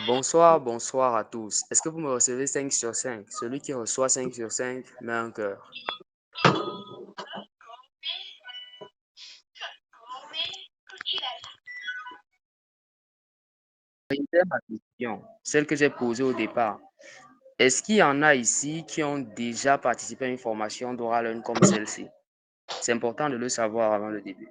Bonsoir, bonsoir à tous. Est-ce que vous me recevez 5 sur 5? Celui qui reçoit 5 sur 5 met un cœur. Réitère ma question, celle que j'ai posée au départ. Est-ce qu'il y en a ici qui ont déjà participé à une formation d'oral learn comme celle-ci? C'est important de le savoir avant le début.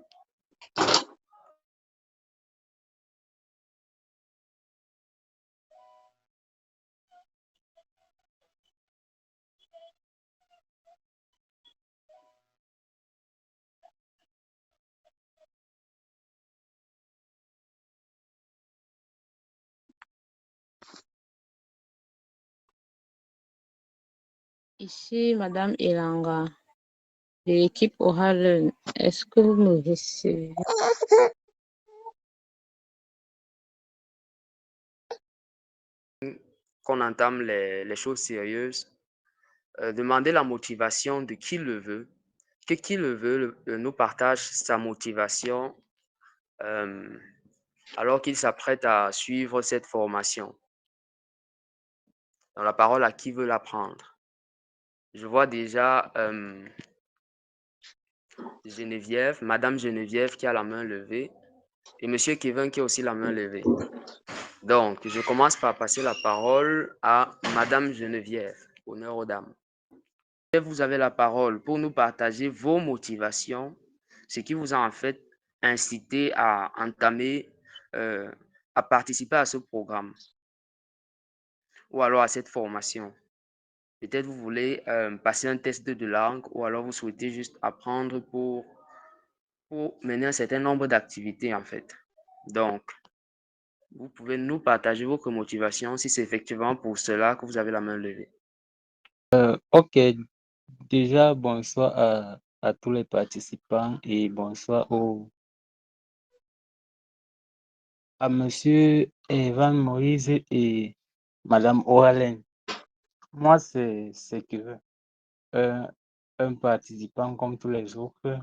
Ici, Madame Elanga, de l'équipe Oral. Est-ce que vous me recevez? Qu'on entame les choses sérieuses, demandez la motivation de qui le veut, que qui le veut nous partage sa motivation alors qu'il s'apprête à suivre cette formation. Dans la parole à qui veut la prendre. Je vois déjà Geneviève, Madame Geneviève qui a la main levée et Monsieur Kevin qui a aussi la main levée. Donc, je commence par passer la parole à Madame Geneviève. Honneur aux dames. Vous avez la parole pour nous partager vos motivations, ce qui vous a en fait incité à entamer, à participer à ce programme ou alors à cette formation. Peut-être vous voulez passer un test de langue ou alors vous souhaitez juste apprendre pour mener un certain nombre d'activités en fait. Donc, vous pouvez nous partager votre motivation si c'est effectivement pour cela que vous avez la main levée. Ok, déjà bonsoir à tous les participants et bonsoir à Monsieur Evan Moïse et Madame Oralen. Moi, c'est que un participant comme tous les autres.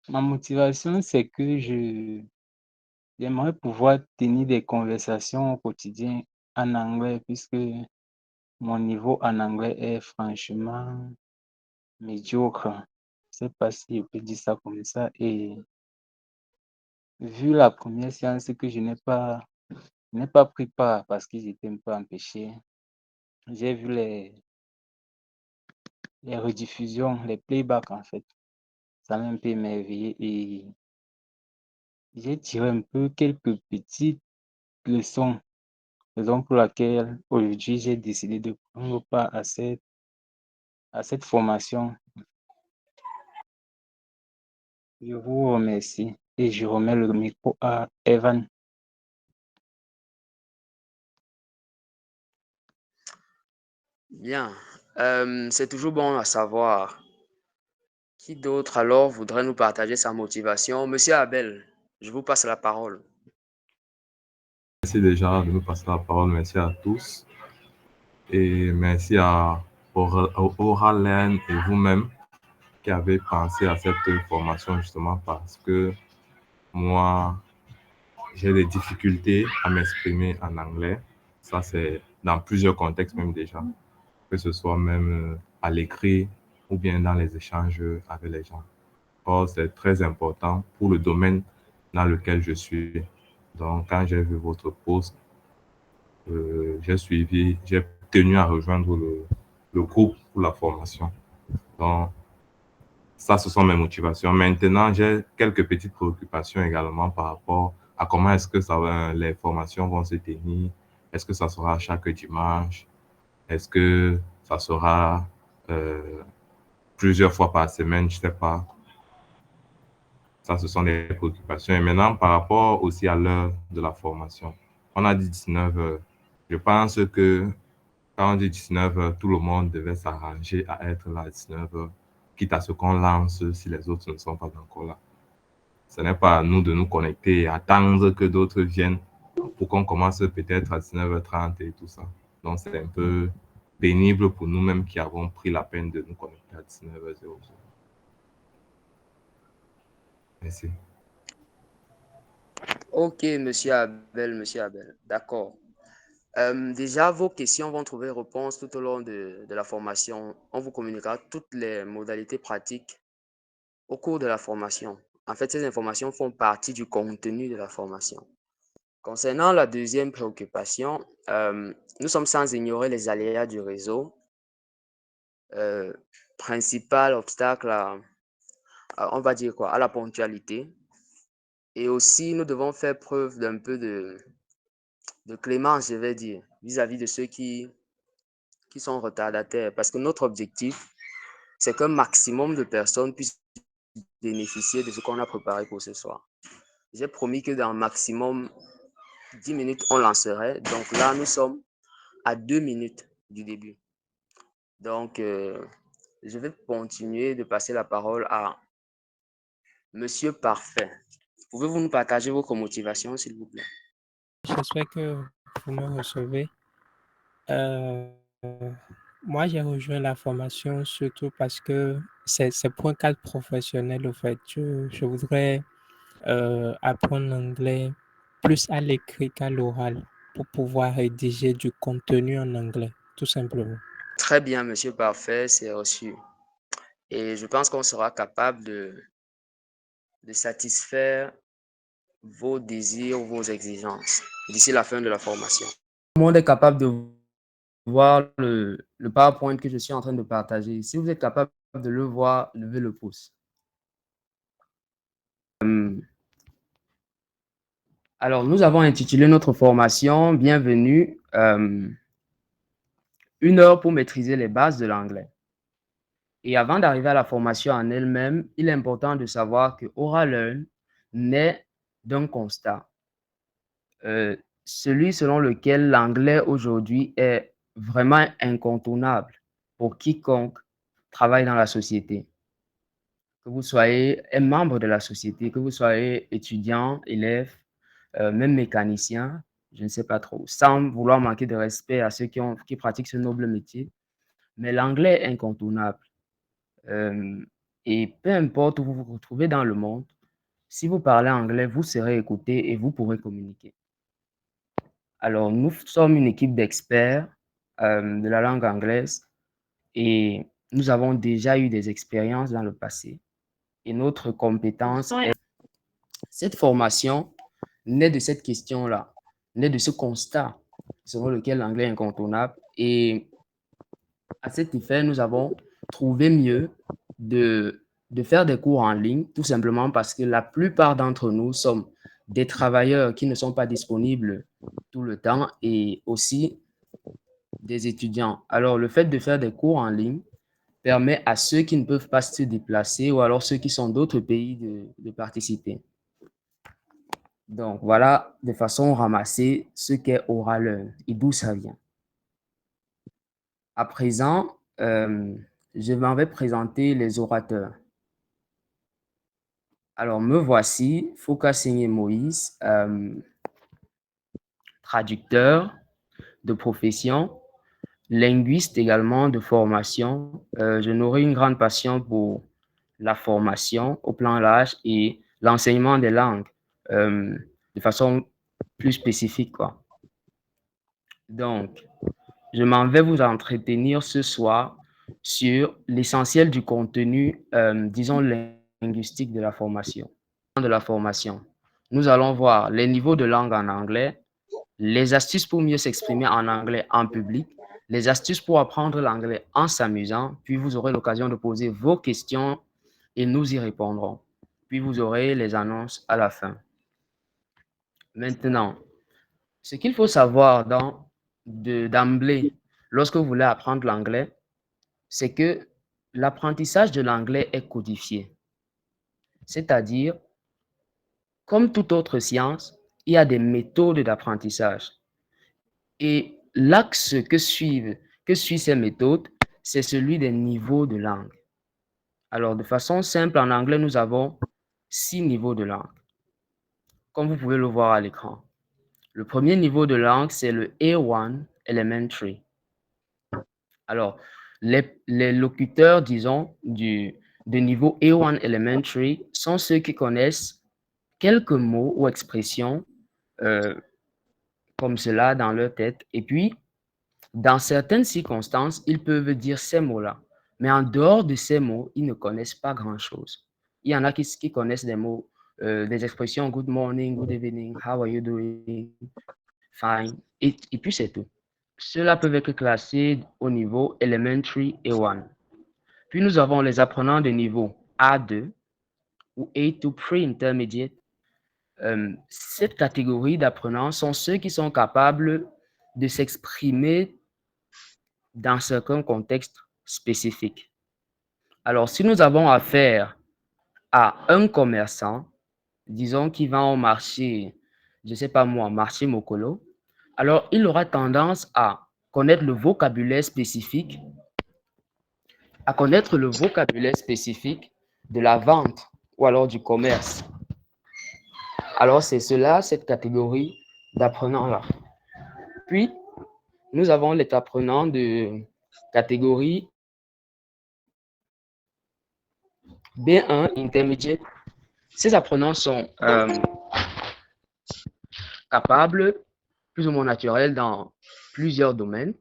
Ma motivation, c'est que j'aimerais pouvoir tenir des conversations au quotidien en anglais puisque mon niveau en anglais est franchement médiocre. Je ne sais pas si je peux dire ça comme ça. Et vu la première séance que je n'ai pas pris part parce que j'étais un peu empêché, j'ai vu les rediffusions, les playbacks en fait. Ça m'a un peu émerveillé et j'ai tiré un peu quelques petites leçons. Raison pour laquelle aujourd'hui j'ai décidé de prendre part à cette formation. Je vous remercie et je remets le micro à Evan. Bien, c'est toujours bon à savoir. Qui d'autre alors voudrait nous partager sa motivation? Monsieur Abel, je vous passe la parole. Merci déjà de me passer la parole. Merci à tous. Et merci à Oralen et vous-même qui avez pensé à cette formation justement parce que moi, j'ai des difficultés à m'exprimer en anglais. Ça, c'est dans plusieurs contextes même déjà, que ce soit même à l'écrit ou bien dans les échanges avec les gens. Or, c'est très important pour le domaine dans lequel je suis. Donc, quand j'ai vu votre post, j'ai tenu à rejoindre le groupe pour la formation. Donc, ça, ce sont mes motivations. Maintenant, j'ai quelques petites préoccupations également par rapport à comment est-ce que les formations vont se tenir. Est-ce que ça sera chaque dimanche? Est-ce que ça sera plusieurs fois par semaine? Je ne sais pas. Ça, ce sont des préoccupations. Et maintenant, par rapport aussi à l'heure de la formation, on a dit 19 heures. Je pense que quand on dit 19 heures, tout le monde devait s'arranger à être là à 19 heures, quitte à ce qu'on lance si les autres ne sont pas encore là. Ce n'est pas à nous de nous connecter et attendre que d'autres viennent pour qu'on commence peut-être à 19h30 et tout ça. Donc, c'est un peu pénible pour nous-mêmes qui avons pris la peine de nous connecter à 19h00. Merci. Ok, Monsieur Abel, D'accord. Déjà, vos questions vont trouver réponse tout au long de la formation. On vous communiquera toutes les modalités pratiques au cours de la formation. En fait, ces informations font partie du contenu de la formation. Concernant la deuxième préoccupation, nous sommes sans ignorer les aléas du réseau. Principal obstacle on va dire quoi, à la ponctualité. Et aussi, nous devons faire preuve d'un peu de clémence, je vais dire, vis-à-vis de ceux qui sont retardataires. Parce que notre objectif, c'est qu'un maximum de personnes puissent bénéficier de ce qu'on a préparé pour ce soir. J'ai promis que dans maximum 10 minutes, on lancerait. Donc là, nous sommes à 2 minutes du début. Donc, je vais continuer de passer la parole à Monsieur Parfait. Pouvez-vous nous partager votre motivation, s'il vous plaît? J'espère que vous me recevez. Moi, j'ai rejoint la formation surtout parce que c'est pour un cadre professionnel, au fait. Je voudrais apprendre l'anglais plus à l'écrit qu'à l'oral pour pouvoir rédiger du contenu en anglais, tout simplement. Très bien, Monsieur Parfait, c'est reçu. Et je pense qu'on sera capable de satisfaire vos désirs, vos exigences d'ici la fin de la formation. Tout le monde est capable de voir le PowerPoint que je suis en train de partager. Si vous êtes capable de le voir, levez le pouce. Alors, nous avons intitulé notre formation « Bienvenue, 1 heure pour maîtriser les bases de l'anglais ». Et avant d'arriver à la formation en elle-même, il est important de savoir que OraLearn naît d'un constat, celui selon lequel l'anglais aujourd'hui est vraiment incontournable pour quiconque travaille dans la société. Que vous soyez un membre de la société, que vous soyez étudiant, élève, même mécanicien, je ne sais pas trop, sans vouloir manquer de respect à ceux qui pratiquent ce noble métier, mais l'anglais est incontournable. Et peu importe où vous vous retrouvez dans le monde, si vous parlez anglais, vous serez écouté et vous pourrez communiquer. Alors, nous sommes une équipe d'experts de la langue anglaise et nous avons déjà eu des expériences dans le passé. Et notre compétence est... Cette formation naît de cette question-là, naît de ce constat selon lequel l'anglais est incontournable. Et à cet effet, nous avons trouvé mieux de faire des cours en ligne, tout simplement parce que la plupart d'entre nous sommes des travailleurs qui ne sont pas disponibles tout le temps et aussi des étudiants. Alors, le fait de faire des cours en ligne permet à ceux qui ne peuvent pas se déplacer ou alors ceux qui sont d'autres pays de participer. Donc, voilà de façon ramassée ce qu'est OraLearn et d'où ça vient. À présent, je m'en vais présenter les orateurs. Alors, me voici, Fouka Seigne Moïse, traducteur de profession, linguiste également de formation. Je nourris une grande passion pour la formation au plan large et l'enseignement des langues de façon plus spécifique, quoi. Donc, je m'en vais vous entretenir ce soir sur l'essentiel du contenu, disons, linguistique de la formation. Nous allons voir les niveaux de langue en anglais, les astuces pour mieux s'exprimer en anglais en public, les astuces pour apprendre l'anglais en s'amusant, puis vous aurez l'occasion de poser vos questions et nous y répondrons. Puis vous aurez les annonces à la fin. Maintenant, ce qu'il faut savoir d'emblée, lorsque vous voulez apprendre l'anglais, c'est que l'apprentissage de l'anglais est codifié. C'est-à-dire, comme toute autre science, il y a des méthodes d'apprentissage. Et l'axe que suit ces méthodes, c'est celui des niveaux de langue. Alors, de façon simple, en anglais, nous avons 6 niveaux de langue, comme vous pouvez le voir à l'écran. Le premier niveau de langue, c'est le A1 Elementary. Alors, les locuteurs, disons, de niveau A1 Elementary sont ceux qui connaissent quelques mots ou expressions comme cela dans leur tête. Et puis, dans certaines circonstances, ils peuvent dire ces mots-là. Mais en dehors de ces mots, ils ne connaissent pas grand-chose. Il y en a qui connaissent des mots, des expressions good morning, good evening, how are you doing, fine. Et puis, c'est tout. Ceux-là peuvent être classés au niveau elementary A1. Puis, nous avons les apprenants de niveau A2 ou A2 pre-intermediate. Cette catégorie d'apprenants sont ceux qui sont capables de s'exprimer dans certains contextes spécifiques. Alors, si nous avons affaire à un commerçant, disons qui vend au marché, je ne sais pas moi, marché Mokolo, alors il aura tendance à connaître le vocabulaire spécifique, de la vente ou alors du commerce. Alors, c'est cela, cette catégorie d'apprenants-là. Puis, nous avons les apprenants de catégorie B1 intermédiaire. Ces apprenants sont capables, plus ou moins naturels dans plusieurs domaines,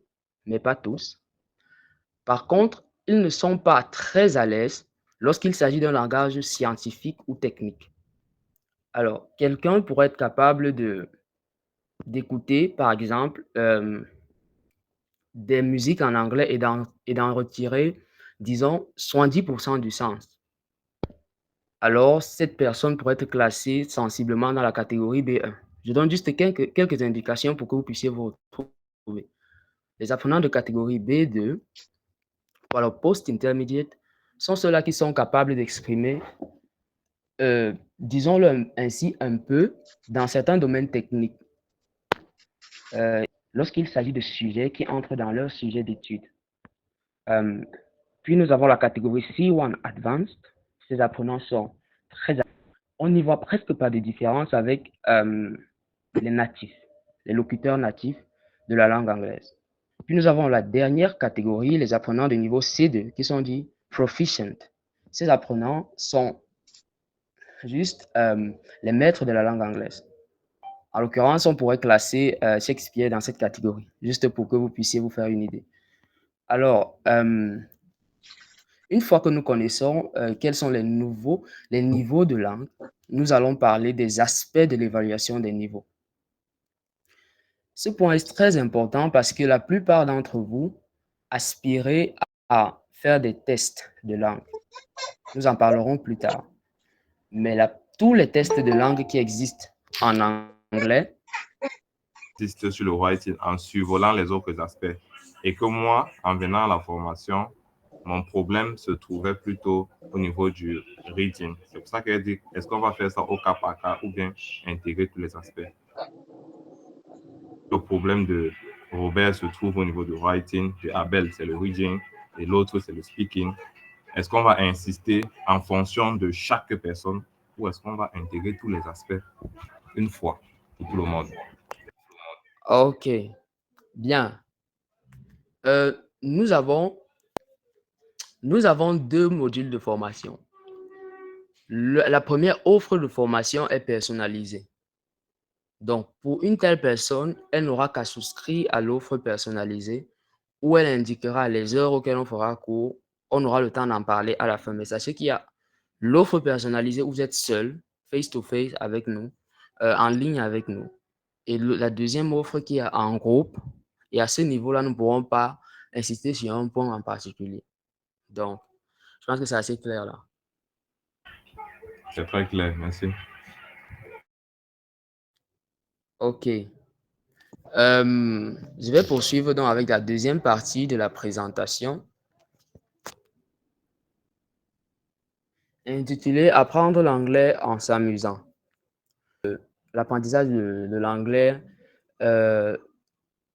mais pas tous. Par contre, ils ne sont pas très à l'aise lorsqu'il s'agit d'un langage scientifique ou technique. Alors, quelqu'un pourrait être capable d'écouter, par exemple, des musiques en anglais et d'en retirer, disons, 70% du sens. Alors, cette personne pourrait être classée sensiblement dans la catégorie B1. Je donne juste quelques indications pour que vous puissiez vous retrouver. Les apprenants de catégorie B2, ou alors post-intermediate, sont ceux-là qui sont capables d'exprimer, disons-le ainsi, un peu dans certains domaines techniques, lorsqu'il s'agit de sujets qui entrent dans leur sujet d'étude. Puis nous avons la catégorie C1 Advanced. Ces apprenants sont très... On n'y voit presque pas de différence avec les natifs, les locuteurs natifs de la langue anglaise. Puis nous avons la dernière catégorie, les apprenants de niveau C2, qui sont dits proficient. Ces apprenants sont juste les maîtres de la langue anglaise. En l'occurrence, on pourrait classer Shakespeare dans cette catégorie, juste pour que vous puissiez vous faire une idée. Alors, une fois que nous connaissons quels sont les niveaux de langue, nous allons parler des aspects de l'évaluation des niveaux. Ce point est très important parce que la plupart d'entre vous aspirez à faire des tests de langue. Nous en parlerons plus tard. Mais tous les tests de langue qui existent en anglais existent sur le writing en survolant les autres aspects. Et que moi, en venant à la formation, mon problème se trouvait plutôt au niveau du reading. C'est pour ça qu'elle dit, est-ce qu'on va faire ça au cas par cas ou bien intégrer tous les aspects? Le problème de Robert se trouve au niveau du writing, de Abel, c'est le reading, et l'autre, c'est le speaking. Est-ce qu'on va insister en fonction de chaque personne ou est-ce qu'on va intégrer tous les aspects une fois pour tout le monde? Ok, bien. Nous avons 2 modules de formation. La première offre de formation est personnalisée. Donc, pour une telle personne, elle n'aura qu'à souscrire à l'offre personnalisée où elle indiquera les heures auxquelles on fera cours. On aura le temps d'en parler à la fin. Mais sachez qu'il y a l'offre personnalisée où vous êtes seul, face-to-face avec nous, en ligne avec nous. Et la deuxième offre qui est en groupe. Et à ce niveau-là, nous ne pourrons pas insister sur un point en particulier. Donc, je pense que c'est assez clair là. C'est très clair, merci. Ok. Je vais poursuivre donc avec la deuxième partie de la présentation, intitulée Apprendre l'anglais en s'amusant. L'apprentissage de l'anglais,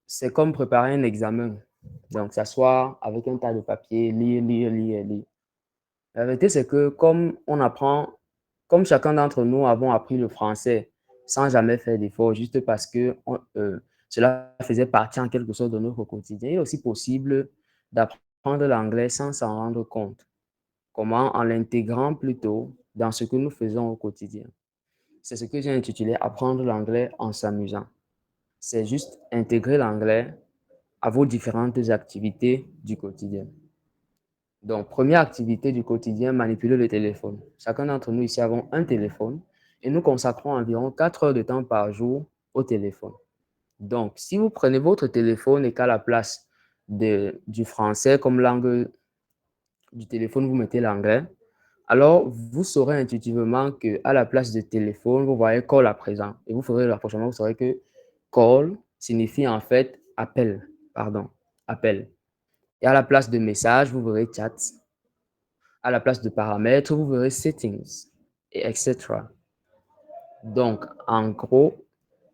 c'est comme préparer un examen. Donc, s'asseoir avec un tas de papier, lire. La vérité, c'est que comme chacun d'entre nous avons appris le français sans jamais faire d'effort, juste parce que cela faisait partie en quelque sorte de notre quotidien, il est aussi possible d'apprendre l'anglais sans s'en rendre compte. Comment? En l'intégrant plutôt dans ce que nous faisons au quotidien. C'est ce que j'ai intitulé Apprendre l'anglais en s'amusant. c'est juste intégrer l'anglais à vos différentes activités du quotidien. Donc, première activité du quotidien, manipuler le téléphone. Chacun d'entre nous ici avons un téléphone et nous consacrons environ 4 heures de temps par jour au téléphone. Donc, si vous prenez votre téléphone et qu'à la place du français comme langue du téléphone, vous mettez l'anglais, alors vous saurez intuitivement qu'à la place de téléphone, vous voyez call à présent. Et vous ferez le rapprochement, vous saurez que call signifie en fait appel, pardon, appel. Et à la place de message, vous verrez chat. À la place de paramètres, vous verrez settings, et etc. Donc, en gros,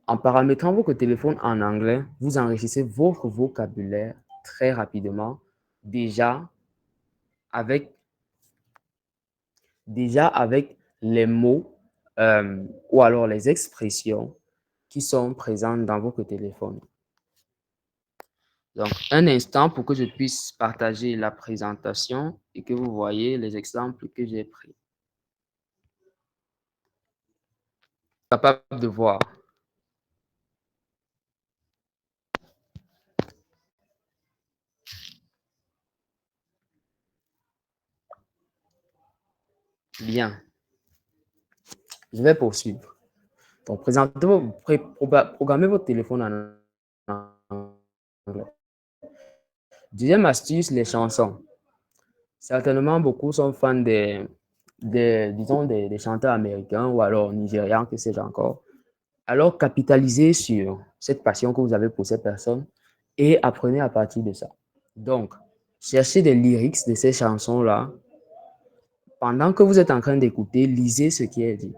en paramétrant votre téléphone en anglais, vous enrichissez votre vocabulaire très rapidement, déjà avec les mots ou alors les expressions qui sont présentes dans votre téléphone. Donc, un instant pour que je puisse partager la présentation et que vous voyez les exemples que j'ai pris. Capable de voir. Bien. Je vais poursuivre. Donc, programmez votre téléphone en anglais. Deuxième astuce, les chansons. Certainement, beaucoup sont fans des chanteurs américains ou alors nigérians, que sais-je encore. Alors, capitalisez sur cette passion que vous avez pour ces personnes et apprenez à partir de ça. Donc, cherchez des lyrics de ces chansons-là. Pendant que vous êtes en train d'écouter, lisez ce qui est dit.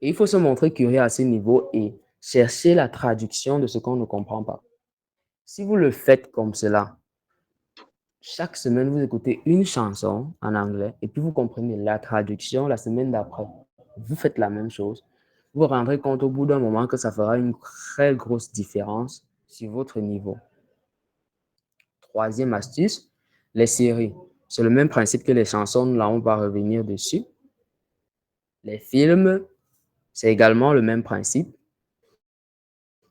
Et il faut se montrer curieux à ce niveau et chercher la traduction de ce qu'on ne comprend pas. Si vous le faites comme cela, chaque semaine, vous écoutez une chanson en anglais et puis vous comprenez la traduction la semaine d'après. Vous faites la même chose. Vous vous rendrez compte au bout d'un moment que ça fera une très grosse différence sur votre niveau. Troisième astuce, les séries. C'est le même principe que les chansons, là on va revenir dessus. Les films, c'est également le même principe.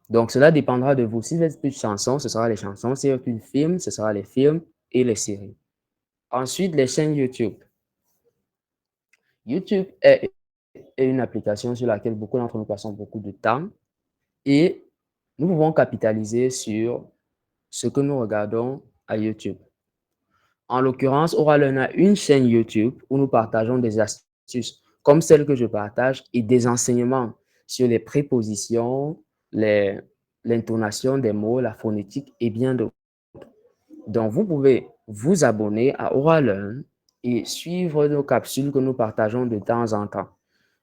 Donc, cela dépendra de vous. Si vous êtes plus de chansons, ce sera les chansons. Si vous êtes plus de films, ce sera les films et les séries. Ensuite, les chaînes YouTube. YouTube est une application sur laquelle beaucoup d'entre nous passons beaucoup de temps et nous pouvons capitaliser sur ce que nous regardons à YouTube. En l'occurrence, Oralearn a une chaîne YouTube où nous partageons des astuces comme celle que je partage et des enseignements sur les prépositions, l'intonation des mots, la phonétique et bien d'autres. Donc, vous pouvez vous abonner à Oralearn et suivre nos capsules que nous partageons de temps en temps.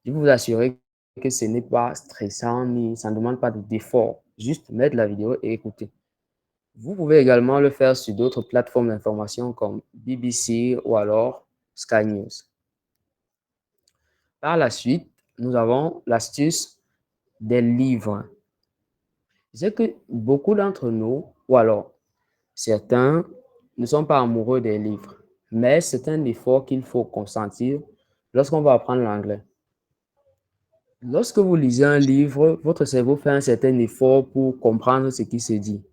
Je peux vous assurer que ce n'est pas stressant ni ça ne demande pas d'effort. Juste mettre la vidéo et écouter. Vous pouvez également le faire sur d'autres plateformes d'information comme BBC ou alors Sky News. Par la suite, nous avons l'astuce des livres. Je sais que beaucoup d'entre nous, ou alors certains, ne sont pas amoureux des livres, mais c'est un effort qu'il faut consentir lorsqu'on va apprendre l'anglais. Lorsque vous lisez un livre, votre cerveau fait un certain effort pour comprendre ce qui se dit.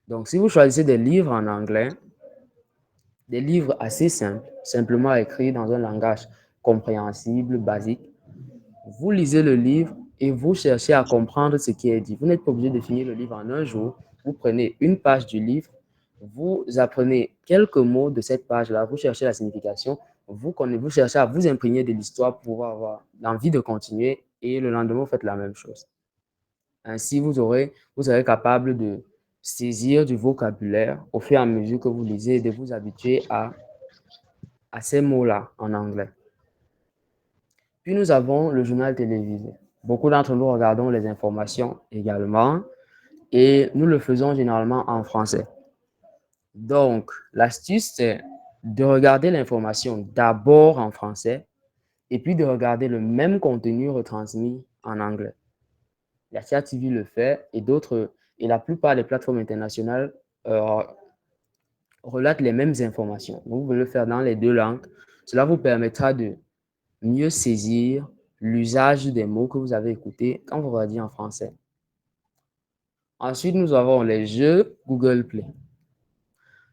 Donc, si vous choisissez des livres en anglais, des livres assez simples, simplement écrits dans un langage compréhensible, basique, vous lisez le livre et vous cherchez à comprendre ce qui est dit. Vous n'êtes pas obligé de finir le livre en un jour. Vous prenez une page du livre, vous apprenez quelques mots de cette page-là, vous cherchez la signification, vous cherchez à vous imprégner de l'histoire pour pouvoir avoir l'envie de continuer et le lendemain, vous faites la même chose. Ainsi, vous serez capable de saisir du vocabulaire au fur et à mesure que vous lisez et de vous habituer à ces mots-là en anglais. Puis nous avons le journal télévisé. Beaucoup d'entre nous regardons les informations également et nous le faisons généralement en français. Donc, l'astuce, c'est de regarder l'information d'abord en français et puis de regarder le même contenu retransmis en anglais. La CIA TV le fait et la plupart des plateformes internationales relatent les mêmes informations. Donc, vous pouvez le faire dans les deux langues. Cela vous permettra de mieux saisir l'usage des mots que vous avez écoutés quand vous regardez en français. Ensuite, nous avons les jeux Google Play.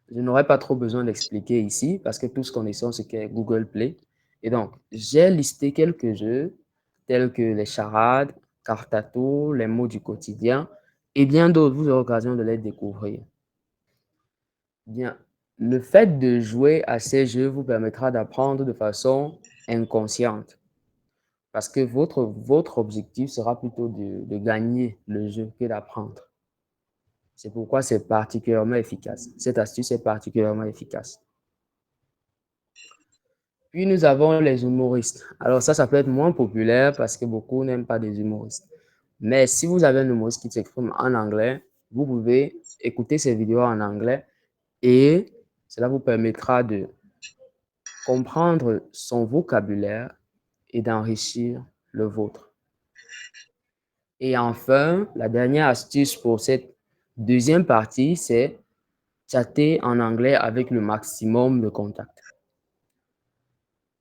Je n'aurai pas trop besoin d'expliquer ici parce que tous connaissons ce qu'est Google Play. Et donc, j'ai listé quelques jeux tels que les charades, cartes à tour, les mots du quotidien et bien d'autres. Vous aurez l'occasion de les découvrir. Bien, le fait de jouer à ces jeux vous permettra d'apprendre de façon inconsciente parce que votre objectif sera plutôt de gagner le jeu que d'apprendre. C'est pourquoi c'est particulièrement efficace. Cette astuce est particulièrement efficace. Puis nous avons les humoristes. Alors ça peut être moins populaire parce que beaucoup n'aiment pas des humoristes. Mais si vous avez un humoriste qui s'exprime en anglais, vous pouvez écouter ces vidéos en anglais et cela vous permettra de comprendre son vocabulaire et d'enrichir le vôtre. Et enfin, la dernière astuce pour cette deuxième partie, c'est chatter en anglais avec le maximum de contacts.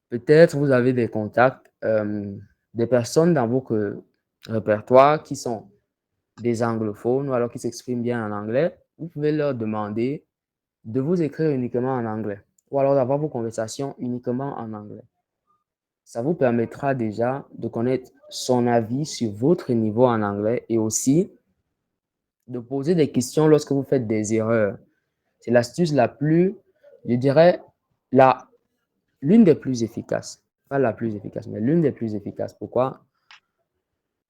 Peut-être vous avez des contacts, des personnes dans votre répertoire qui sont des anglophones ou alors qui s'expriment bien en anglais. Vous pouvez leur demander de vous écrire uniquement en anglais ou alors d'avoir vos conversations uniquement en anglais. Ça vous permettra déjà de connaître son avis sur votre niveau en anglais et aussi de poser des questions lorsque vous faites des erreurs. C'est l'astuce la plus, je dirais, l'une des plus efficaces. Pas la plus efficace, mais l'une des plus efficaces. Pourquoi?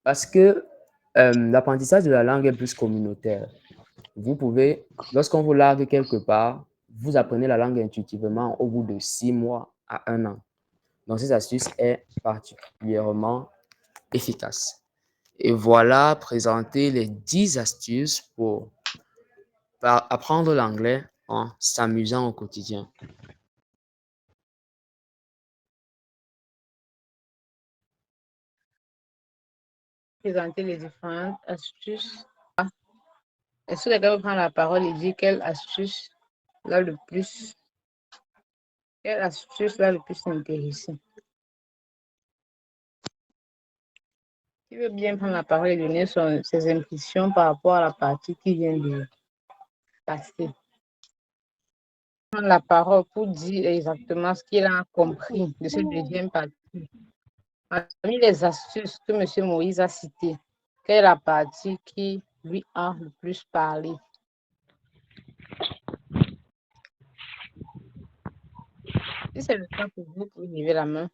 Parce que l'apprentissage de la langue est plus communautaire. Vous pouvez, lorsqu'on vous largue quelque part, vous apprenez la langue intuitivement au bout de 6 mois à 1 an. Donc, cette astuce est particulièrement efficace. Et voilà présenter les 10 astuces pour apprendre l'anglais en s'amusant au quotidien. Présenter les différentes astuces. Est-ce que quelqu'un veut prendre la parole et dire quelle astuce l'a le plus intéressé? Qui veut bien prendre la parole et donner ses impressions par rapport à la partie qui vient de passer? Prendre la parole pour dire exactement ce qu'il a compris de cette deuxième partie. Parmi les astuces que M. Moïse a citées, quelle est la partie qui lui a le plus parlé? Si c'est le cas pour vous, vous levez la main.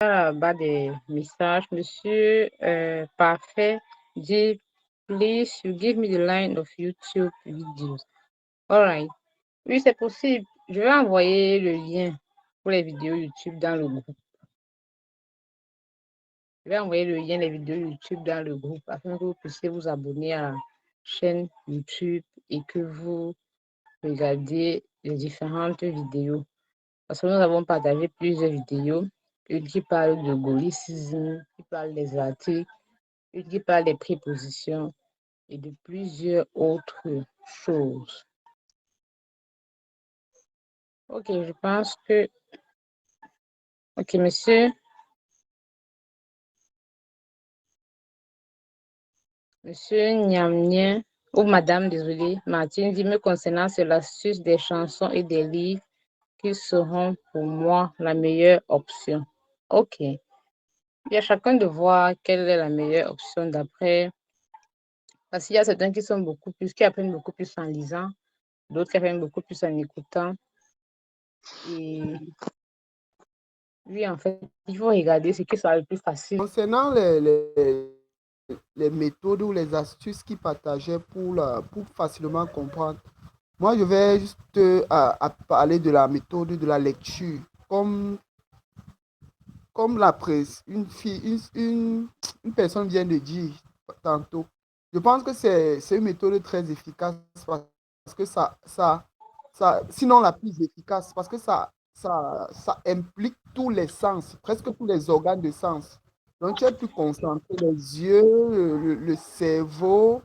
Bas des messages, Monsieur Parfait dit, please you give me the line of YouTube videos. All right. Oui, c'est possible. Je vais envoyer le lien pour les vidéos YouTube dans le groupe. Je vais envoyer le lien des vidéos YouTube dans le groupe afin que vous puissiez vous abonner à la chaîne YouTube et que vous regardiez les différentes vidéos. Parce que nous avons partagé plusieurs vidéos. Une qui parle de gaullicisme, qui parle des articles, une qui parle des prépositions et de plusieurs autres choses. Ok, je pense que... Ok, monsieur. Monsieur Niamnien, ou madame, désolé, Martine dit, me concernant sur l'astuce des chansons et des livres qui seront pour moi la meilleure option. Ok. Il y a chacun de voir quelle est la meilleure option d'après. Parce qu'il y a certains qui apprennent beaucoup plus en lisant, d'autres qui apprennent beaucoup plus en écoutant. Et oui, en fait, il faut regarder ce qui sera le plus facile. Concernant les méthodes ou les astuces qu'ils partageaient pour facilement comprendre, moi, je vais juste à parler de la méthode de la lecture. Comme la presse, une personne vient de dire tantôt. Je pense que c'est une méthode très efficace parce que sinon la plus efficace, parce que ça implique tous les sens, presque tous les organes de sens. Donc, tu es plus concentré, les yeux, le cerveau,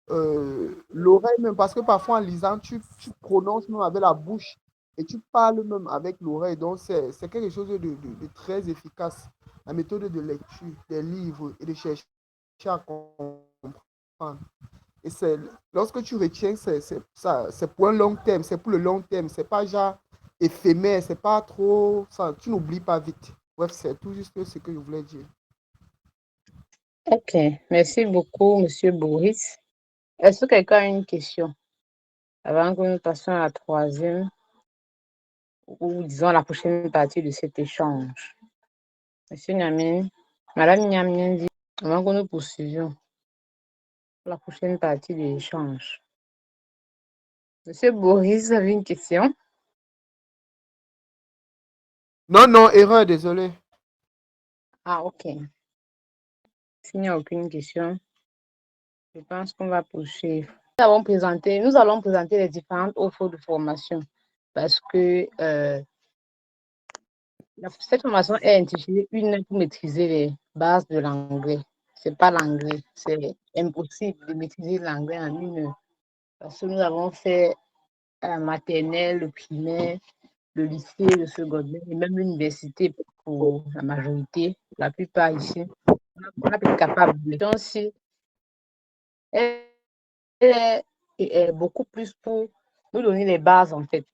l'oreille même, parce que parfois en lisant, tu prononces même avec la bouche et tu parles même avec l'oreille. Donc, c'est quelque chose de très efficace. La méthode de lecture des livres et de chercher à comprendre. comprendre. Et lorsque tu retiens, c'est pour un long terme, c'est pour le long terme, c'est pas genre éphémère, c'est pas trop, ça, tu n'oublies pas vite. Bref, c'est tout juste ce que je voulais dire. Ok, merci beaucoup, Monsieur Boris. Est-ce que quelqu'un a une question avant que nous passions à la troisième ou disons la prochaine partie de cet échange? Monsieur Niamine, Madame Niamine dit, avant que nous poursuivions la prochaine partie de l'échange. Monsieur Boris, vous avez une question? Non, erreur, désolé. Ah, ok. S'il n'y a aucune question, je pense qu'on va poursuivre. Nous allons présenter les différentes offres de formation parce que cette formation est intitulée Une heure pour maîtriser les bases de l'anglais. C'est pas l'anglais, c'est impossible de maîtriser l'anglais en une heure. Parce que nous avons fait la maternelle, le primaire, le lycée, le secondaire et même l'université pour la majorité, la plupart ici. On a été capable de le aussi. Est beaucoup plus pour nous donner les bases en fait,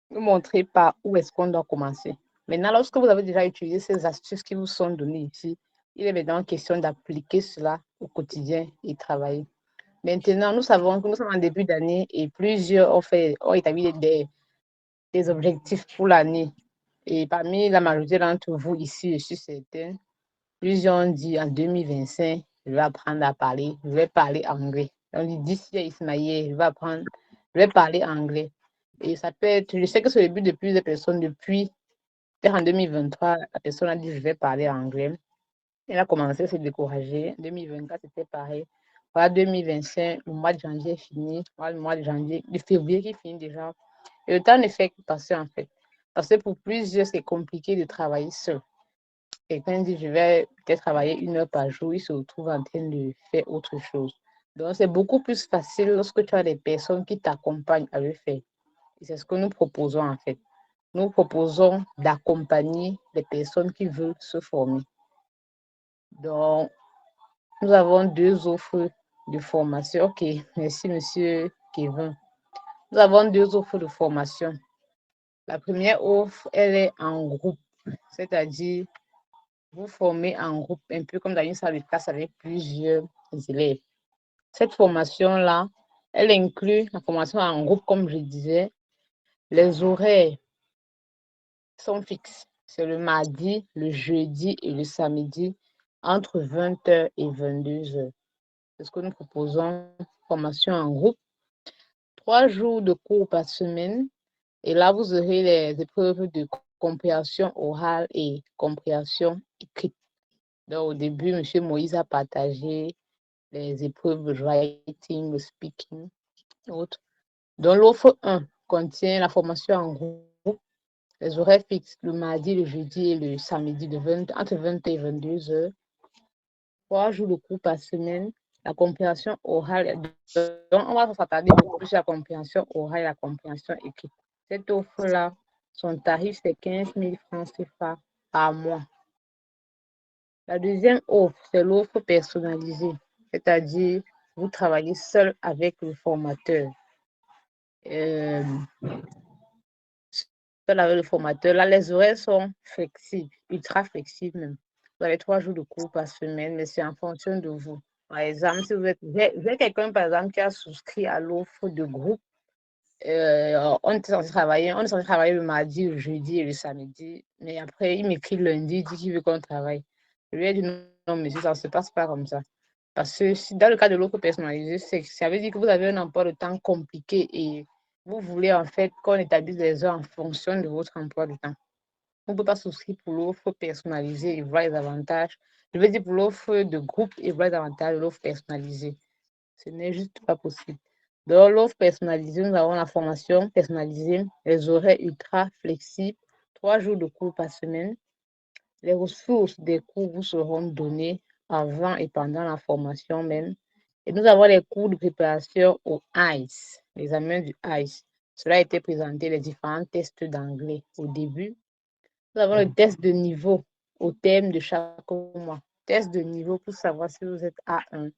nous montrer par où est-ce qu'on doit commencer. Maintenant, lorsque vous avez déjà utilisé ces astuces qui vous sont données ici, il est maintenant question d'appliquer cela au quotidien et travailler. Maintenant, nous savons que nous sommes en début d'année et plusieurs ont établi des objectifs pour l'année. Et parmi la majorité d'entre vous ici, je suis certaine, plusieurs ont dit en 2025, je vais apprendre à parler, je vais parler anglais. On dit d'ici à Ismaël, je vais parler anglais. Et ça peut être, je sais que c'est le but de plusieurs personnes depuis, peut-être en 2023, la personne a dit je vais parler anglais. Elle a commencé à se décourager. 2024, c'était pareil. Voilà, 2025, le mois de janvier est fini. Voilà, le mois de janvier, de février qui finit déjà. Et le temps ne fait que passer en fait. Parce que pour plusieurs, c'est compliqué de travailler seul. Quelqu'un dit je vais peut-être travailler 1 heure par jour, il se retrouve en train de faire autre chose. Donc, c'est beaucoup plus facile lorsque tu as des personnes qui t'accompagnent à le faire. Et c'est ce que nous proposons en fait. Nous proposons d'accompagner les personnes qui veulent se former. Donc, nous avons 2 offres de formation. Ok, merci Monsieur Kevin. Nous avons 2 offres de formation. La première offre, elle est en groupe, c'est-à-dire vous formez en groupe, un peu comme dans une salle de classe avec plusieurs élèves. Cette formation-là, elle inclut la formation en groupe, comme je disais. Les horaires sont fixes. C'est le mardi, le jeudi et le samedi entre 20h et 22h. C'est ce que nous proposons, formation en groupe. 3 jours de cours par semaine. Et là, vous aurez les épreuves de compréhension orale et compréhension écrite. Donc, au début, M. Moïse a partagé les épreuves de writing, speaking et autres. Donc, l'offre 1 contient la formation en groupe, les horaires fixes le mardi, le jeudi et le samedi entre 20 et 22 heures. 3 jours de cours par semaine, la compréhension orale. Donc, on va s'attarder beaucoup plus sur la compréhension orale et la compréhension écrite. Cette offre-là, son tarif, c'est 15 000 francs CFA par mois. La deuxième offre, c'est l'offre personnalisée, c'est-à-dire vous travaillez seul avec le formateur. Seul avec le formateur, là, les horaires sont flexibles, ultra flexibles même. Vous avez 3 jours de cours par semaine, mais c'est en fonction de vous. Par exemple, si vous êtes, j'ai quelqu'un, par exemple, qui a souscrit à l'offre de groupe. On est censé travailler le mardi, le jeudi et le samedi, mais après, il m'écrit lundi, il dit qu'il veut qu'on travaille. Je lui ai dit non, monsieur, ça ne se passe pas comme ça. Parce que si dans le cas de l'offre personnalisée, ça veut dire que vous avez un emploi de temps compliqué et vous voulez en fait qu'on établisse les heures en fonction de votre emploi de temps. On ne peut pas souscrire pour l'offre personnalisée et voir les avantages. Je veux dire pour l'offre de groupe et voir les avantages de l'offre personnalisée. Ce n'est juste pas possible. Dans l'offre personnalisée, nous avons la formation personnalisée, les horaires ultra flexibles, 3 jours de cours par semaine. Les ressources des cours vous seront données avant et pendant la formation même. Et nous avons les cours de préparation au ICE, l'examen du ICE. Cela a été présenté, les différents tests d'anglais au début. Nous avons le test de niveau au terme de chaque mois. Test de niveau pour savoir si vous êtes A1,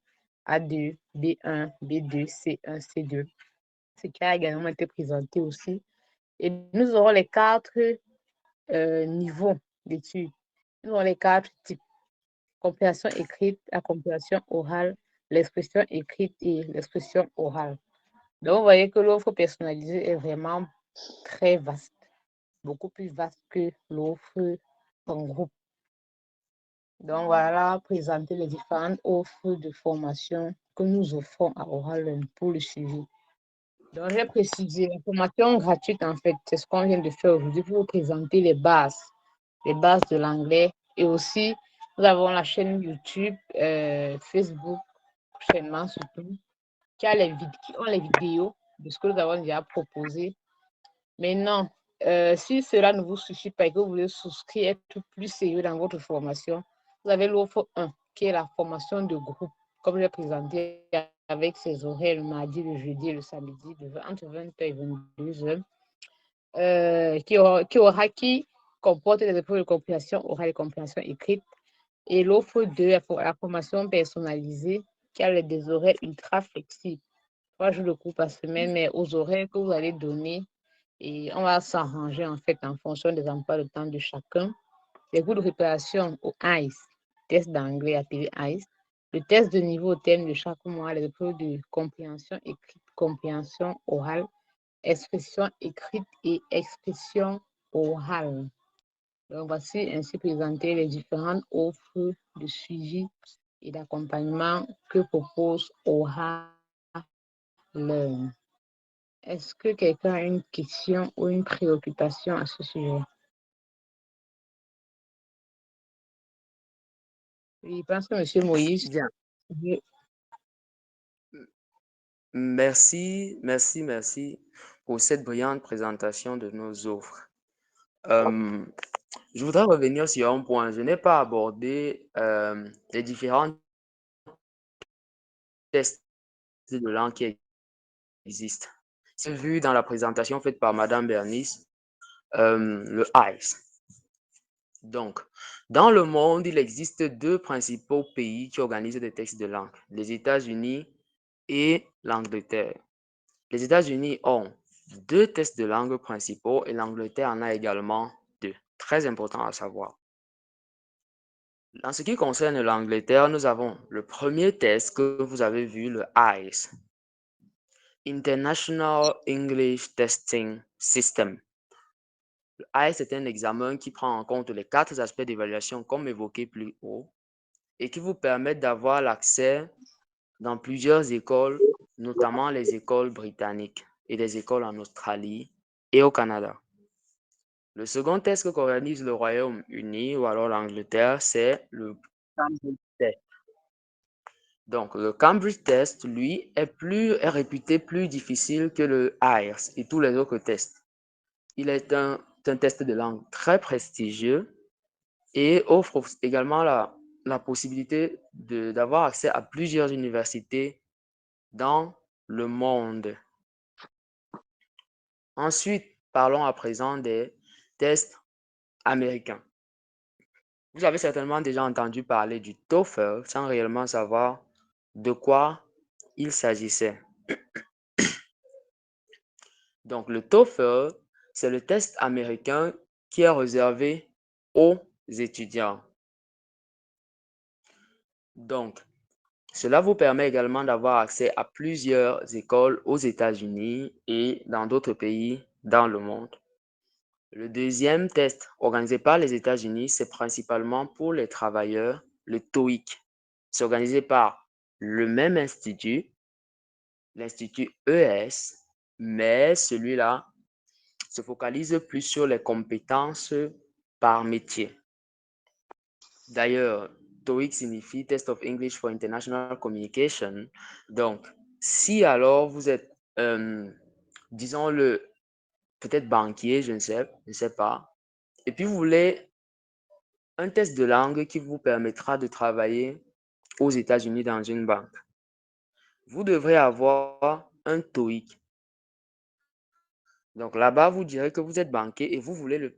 A2, B1, B2, C1, C2, ce qui a également été présenté aussi. Et nous aurons les 4 niveaux d'études. Nous aurons les 4 types. Compréhension écrite, la compréhension orale, l'expression écrite et l'expression orale. Donc, vous voyez que l'offre personnalisée est vraiment très vaste, beaucoup plus vaste que l'offre en groupe. Donc, voilà, présenter les différentes offres de formation que nous offrons à Oral pour le suivi. Donc, j'ai précisé, la formation gratuite, en fait, c'est ce qu'on vient de faire aujourd'hui pour vous présenter les bases de l'anglais. Et aussi, nous avons la chaîne YouTube, Facebook, prochainement surtout, qui ont les vidéos de ce que nous avons déjà proposé. Maintenant, si cela ne vous suffit pas et que vous voulez souscrire, être plus sérieux dans votre formation, vous avez l'offre 1, qui est la formation de groupe, comme j'ai présenté avec ses horaires le mardi, le jeudi et le samedi, entre 20h et 22h, qui comporte des épreuves de compréhension orale et compréhension écrite. Et l'offre 2, la formation personnalisée, qui a des horaires ultra flexibles. 3 jours de cours par semaine, mais aux horaires que vous allez donner. Et on va s'arranger en fait en fonction des emplois de temps de chacun. Les cours de préparation au ICE, test d'anglais appelé ICE, le test de niveau au terme de chaque mois, les épreuves de compréhension écrite, compréhension orale, expression écrite et expression orale. Donc, voici ainsi présenter les différentes offres de suivi et d'accompagnement que propose Oral Learn. Est-ce que quelqu'un a une question ou une préoccupation à ce sujet? Je pense que M. Moïse. Bien. Merci pour cette brillante présentation de nos offres. Je voudrais revenir sur un point. Je n'ai pas abordé les différents tests de langue qui existent. C'est vu dans la présentation faite par Madame Bernice, le ICE. Donc, dans le monde, il existe 2 principaux pays qui organisent des tests de langue, les États-Unis et l'Angleterre. Les États-Unis ont 2 tests de langue principaux et l'Angleterre en a également 2. Très important à savoir. En ce qui concerne l'Angleterre, nous avons le premier test que vous avez vu, le ICE, International English Testing System. Le ICE est un examen qui prend en compte les 4 aspects d'évaluation comme évoqué plus haut et qui vous permet d'avoir l'accès dans plusieurs écoles, notamment les écoles britanniques et des écoles en Australie et au Canada. Le second test qu'organise le Royaume-Uni ou alors l'Angleterre, c'est le Cambridge Test. Donc, le Cambridge Test, lui, est réputé plus difficile que le IELTS et tous les autres tests. Il est un test de langue très prestigieux et offre également la possibilité d'avoir accès à plusieurs universités dans le monde. Ensuite, parlons à présent des tests américains. Vous avez certainement déjà entendu parler du TOEFL sans réellement savoir de quoi il s'agissait. Donc, le TOEFL, c'est le test américain qui est réservé aux étudiants. Donc, cela vous permet également d'avoir accès à plusieurs écoles aux États-Unis et dans d'autres pays dans le monde. Le deuxième test organisé par les États-Unis, c'est principalement pour les travailleurs, le TOEIC. C'est organisé par le même institut, l'Institut ES, mais celui-là se focalise plus sur les compétences par métier. D'ailleurs, TOEIC signifie Test of English for International Communication. Donc, si alors vous êtes, disons-le, peut-être banquier, je ne sais pas, et puis vous voulez un test de langue qui vous permettra de travailler aux États-Unis dans une banque, vous devrez avoir un TOEIC. Donc là-bas, vous direz que vous êtes banquier et vous voulez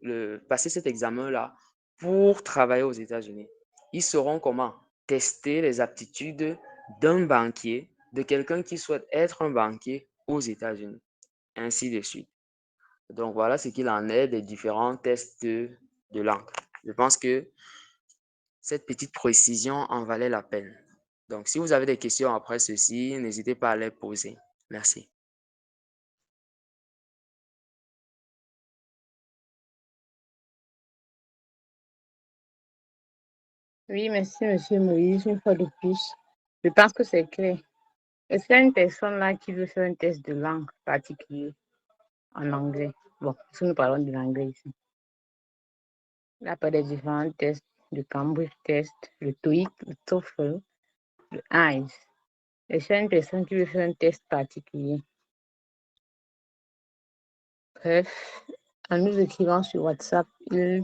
passer cet examen-là pour travailler aux États-Unis. Ils sauront comment tester les aptitudes d'un banquier, de quelqu'un qui souhaite être un banquier aux États-Unis, ainsi de suite. Donc, voilà ce qu'il en est des différents tests de langue. Je pense que cette petite précision en valait la peine. Donc, si vous avez des questions après ceci, n'hésitez pas à les poser. Merci. Oui, merci, Monsieur Moïse, une fois de plus. Je pense que c'est clair. Est-ce qu'il y a une personne là qui veut faire un test de langue particulier en anglais? Bon, si nous parlons de l'anglais ici. Il y a pas des différents tests, le Cambridge test, le TOEIC, le TOEFL, le IELTS. Est-ce qu'il y a une personne qui veut faire un test particulier? Bref, en nous écrivant sur WhatsApp, il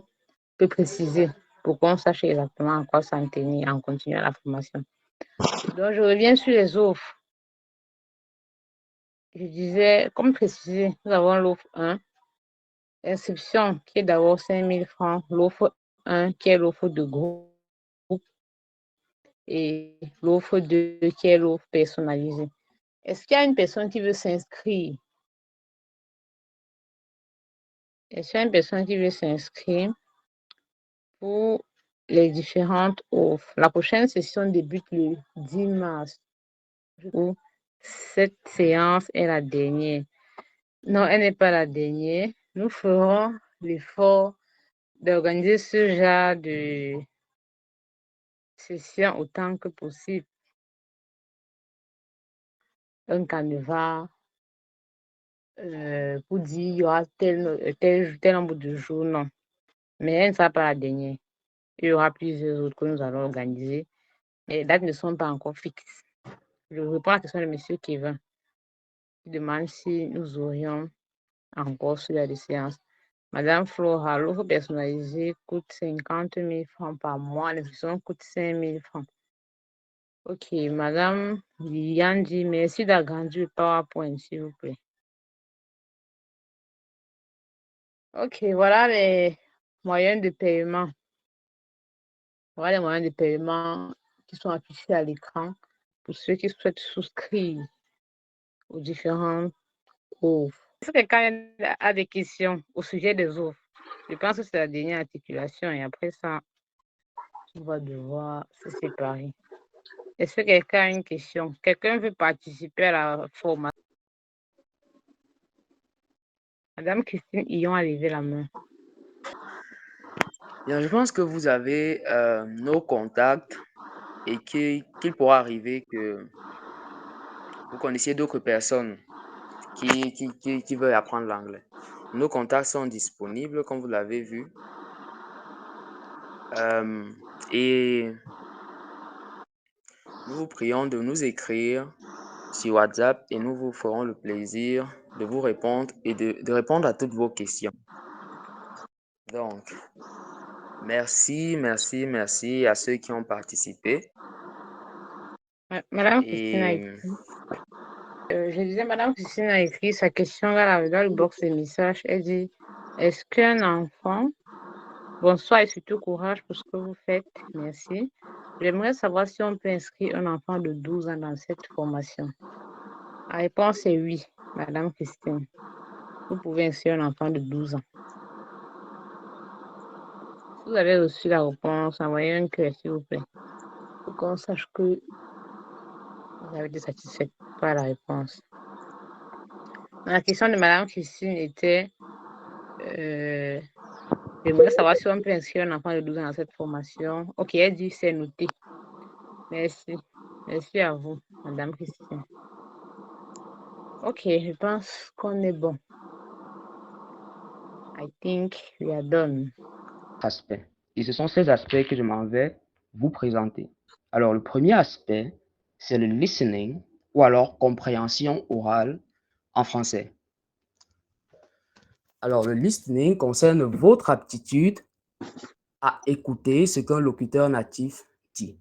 peut préciser pour qu'on sache exactement à quoi s'en tenir en continuant la formation. Donc, je reviens sur les offres. Je disais, comme précisé, nous avons l'offre 1, inscription qui est d'abord 5 000 francs, l'offre 1 qui est l'offre de groupe et l'offre 2 qui est l'offre personnalisée. Est-ce qu'il y a une personne qui veut s'inscrire? Est-ce qu'il y a une personne qui veut s'inscrire pour les différentes offres? La prochaine session débute le 10 mars. Cette séance est la dernière. Non, elle n'est pas la dernière. Nous ferons l'effort d'organiser ce genre de session autant que possible. Un canevas pour dire il y aura tel nombre de jours, non. Mais elle ne sera pas la dernière. Il y aura plusieurs autres que nous allons organiser. Mais les dates ne sont pas encore fixes. Je réponds à la question de M. Kevin. Il demande si nous aurions encore ce genre de séance. Madame Flora, l'offre personnalisée coûte 50 000 francs par mois. L'inscription coûte 5 000 francs. Ok, Madame Liliane dit merci d'agrandir le PowerPoint, s'il vous plaît. Ok, voilà les moyens de paiement. Voilà les moyens de paiement qui sont affichés à l'écran pour ceux qui souhaitent souscrire aux différentes offres. Est-ce que quelqu'un a des questions au sujet des offres? Je pense que c'est la dernière articulation et après ça, on va devoir se séparer. Est-ce que quelqu'un a une question? Quelqu'un veut participer à la formation? Madame Christine Ion a levé la main. Bien, je pense que vous avez nos contacts et qu'il pourra arriver que vous connaissiez d'autres personnes qui veulent apprendre l'anglais. Nos contacts sont disponibles, comme vous l'avez vu. Et nous vous prions de nous écrire sur WhatsApp et nous vous ferons le plaisir de vous répondre et de répondre à toutes vos questions. Donc, merci à ceux qui ont participé. Madame Christine a écrit. Je disais, Madame Christine a écrit sa question dans le box de messages. Elle dit, est-ce qu'un enfant, bonsoir et surtout courage pour ce que vous faites, merci. J'aimerais savoir si on peut inscrire un enfant de 12 ans dans cette formation. La réponse est oui, Madame Christine. Vous pouvez inscrire un enfant de 12 ans. Si vous avez reçu la réponse, envoyez un cœur, s'il vous plaît, pour qu'on sache que vous avez été satisfait par la réponse. La question de Madame Christine était, j'aimerais savoir si on peut inscrire un enfant de 12 ans dans cette formation. Ok, elle dit c'est noté. Merci. Merci à vous, Madame Christine. Ok, je pense qu'on est bon. I think we are done. Aspects. Et ce sont ces aspects que je m'en vais vous présenter. Alors, le premier aspect, c'est le listening ou alors compréhension orale en français. Alors, le listening concerne votre aptitude à écouter ce qu'un locuteur natif dit.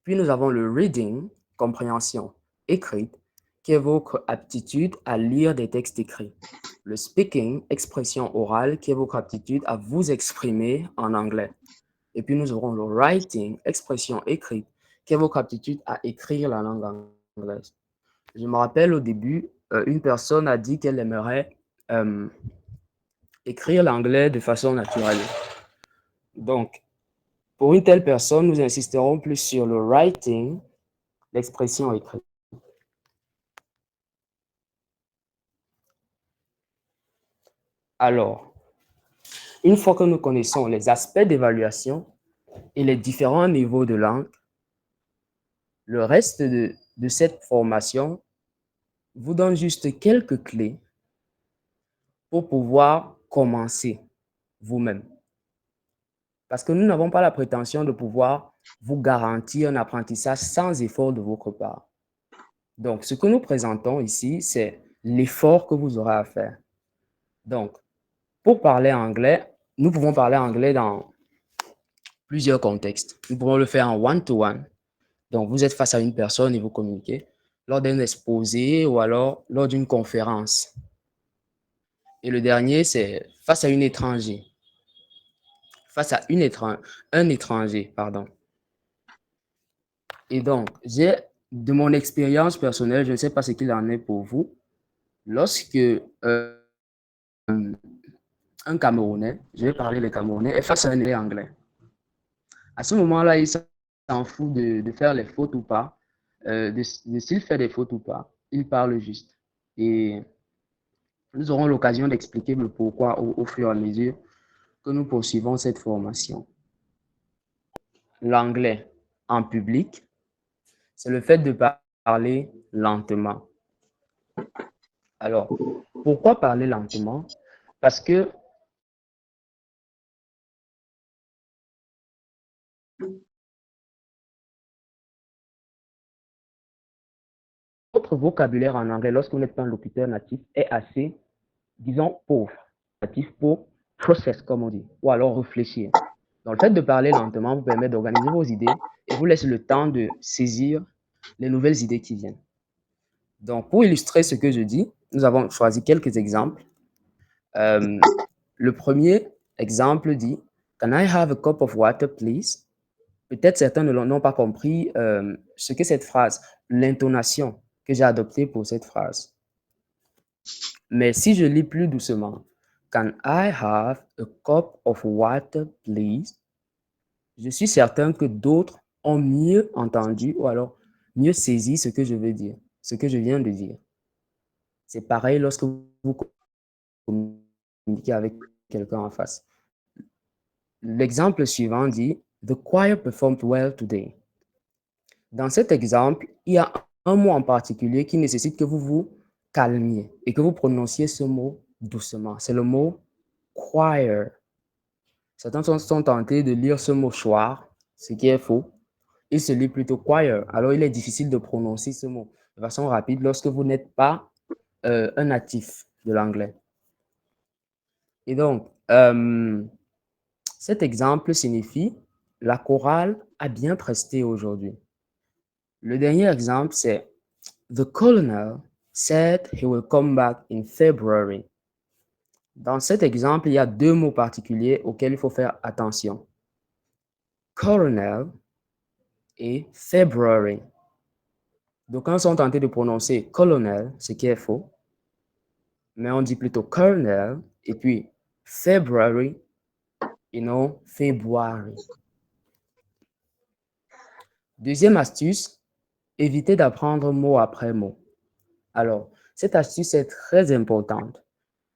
Puis nous avons le reading, compréhension écrite, qui est votre aptitude à lire des textes écrits. Le speaking, expression orale, qui est votre aptitude à vous exprimer en anglais. Et puis nous aurons le writing, expression écrite, quelle est votre aptitude à écrire la langue anglaise? Je me rappelle au début, une personne a dit qu'elle aimerait écrire l'anglais de façon naturelle. Donc, pour une telle personne, nous insisterons plus sur le writing, l'expression écrite. Alors, une fois que nous connaissons les aspects d'évaluation et les différents niveaux de langue, le reste de cette formation vous donne juste quelques clés pour pouvoir commencer vous-même. Parce que nous n'avons pas la prétention de pouvoir vous garantir un apprentissage sans effort de votre part. Donc, ce que nous présentons ici, c'est l'effort que vous aurez à faire. Donc, pour parler anglais, nous pouvons parler anglais dans plusieurs contextes. Nous pouvons le faire en one-to-one. Donc, vous êtes face à une personne et vous communiquez lors d'un exposé ou alors lors d'une conférence. Et le dernier, c'est face à un étranger. Face à un étranger, pardon. Et donc, de mon expérience personnelle, je ne sais pas ce qu'il en est pour vous, lorsque un Camerounais, je vais parler des Camerounais, est face à un élève anglais. À ce moment-là, il s'en fout de faire les fautes ou pas, de s'il fait des fautes ou pas, il parle juste. Et nous aurons l'occasion d'expliquer le pourquoi au fur et à mesure que nous poursuivons cette formation. L'anglais en public, c'est le fait de parler lentement. Alors, pourquoi parler lentement? Parce que votre vocabulaire en anglais, lorsque vous n'êtes pas un locuteur natif, est assez, disons, pauvre. Natif pour process, comme on dit, ou alors réfléchir. Donc, le fait de parler lentement vous permet d'organiser vos idées et vous laisse le temps de saisir les nouvelles idées qui viennent. Donc, pour illustrer ce que je dis, nous avons choisi quelques exemples. Le premier exemple dit « Can I have a cup of water, please ?» Peut-être certains n'ont pas compris ce que cette phrase, l'intonation que j'ai adoptée pour cette phrase. Mais si je lis plus doucement, « Can I have a cup of water, please ?» Je suis certain que d'autres ont mieux entendu ou alors mieux saisi ce que je veux dire, ce que je viens de dire. C'est pareil lorsque vous communiquer avec quelqu'un en face. L'exemple suivant dit « The choir performed well today ». Dans cet exemple, il y a un mot en particulier qui nécessite que vous vous calmiez et que vous prononciez ce mot doucement. C'est le mot « choir ». Certains sont tentés de lire ce mot « choir », ce qui est faux. Il se lit plutôt « choir ». Alors, il est difficile de prononcer ce mot de façon rapide lorsque vous n'êtes pas un natif de l'anglais. Et donc, cet exemple signifie « la chorale a bien presté aujourd'hui ». Le dernier exemple, c'est « The colonel said he will come back in February ». Dans cet exemple, il y a deux mots particuliers auxquels il faut faire attention. « Colonel » et « February ». D'aucuns sont tentés de prononcer « colonel », ce qui est faux, mais on dit plutôt « colonel » et puis « February » et non « February ». Deuxième astuce, évitez d'apprendre mot après mot. Alors, cette astuce est très importante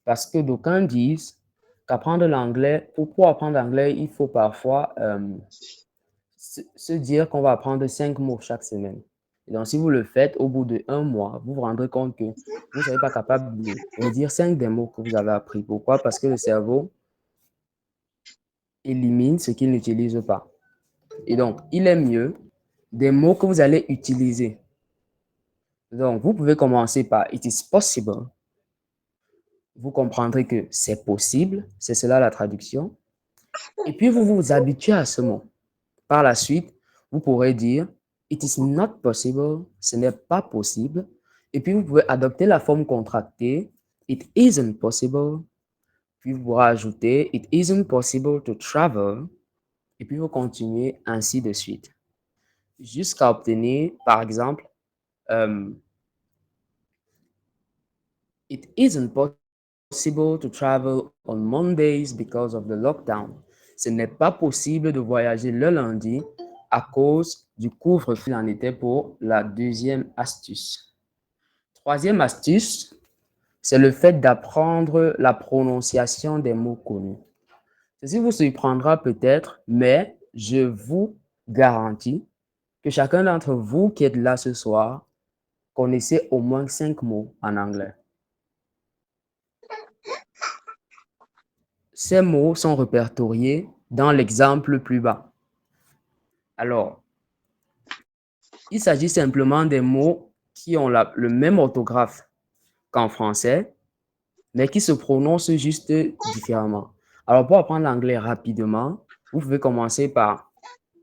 parce que d'aucuns disent qu'apprendre l'anglais, pour apprendre l'anglais, il faut parfois se dire qu'on va apprendre 5 mots chaque semaine. Et donc, si vous le faites, au bout d'1 mois, vous vous rendrez compte que vous ne serez pas capable de redire 5 des mots que vous avez appris. Pourquoi? Parce que le cerveau élimine ce qu'il n'utilise pas. Et donc, il est mieux des mots que vous allez utiliser. Donc, vous pouvez commencer par « It is possible ». Vous comprendrez que c'est possible, c'est cela la traduction. Et puis, vous vous habituez à ce mot. Par la suite, vous pourrez dire « It is not possible », ce n'est pas possible. Et puis, vous pouvez adopter la forme contractée « It isn't possible ». Puis, vous pourrez ajouter « It isn't possible to travel ». Et puis, vous continuez ainsi de suite. jusqu'à obtenir, par exemple, it isn't possible to travel on Mondays because of the lockdown. Ce n'est pas possible de voyager le lundi à cause du couvre-feu. Il en était pour la deuxième astuce. Troisième astuce, c'est le fait d'apprendre la prononciation des mots connus. Ceci vous surprendra peut-être, mais je vous garantis que chacun d'entre vous qui êtes là ce soir connaissez au moins 5 mots en anglais. Ces mots sont répertoriés dans l'exemple plus bas. Alors, il s'agit simplement des mots qui ont le même orthographe qu'en français, mais qui se prononcent juste différemment. Alors, pour apprendre l'anglais rapidement, vous pouvez commencer par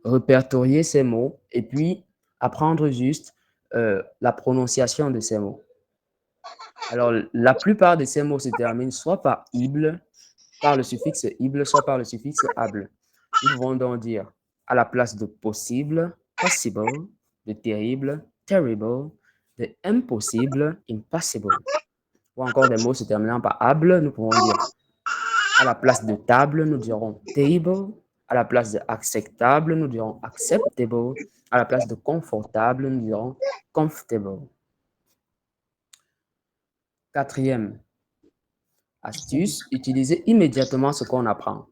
répertorier ces mots et puis apprendre juste la prononciation de ces mots. Alors, la plupart de ces mots se terminent soit par ible, par le suffixe ible, soit par le suffixe able. Nous pouvons donc dire à la place de possible, possible, de terrible, terrible, de impossible, impossible. Ou encore des mots se terminant par able, nous pouvons dire à la place de table, nous dirons table. À la place de acceptable, nous dirons acceptable. À la place de confortable, nous dirons comfortable. Quatrième astuce, utilisez immédiatement ce qu'on apprend.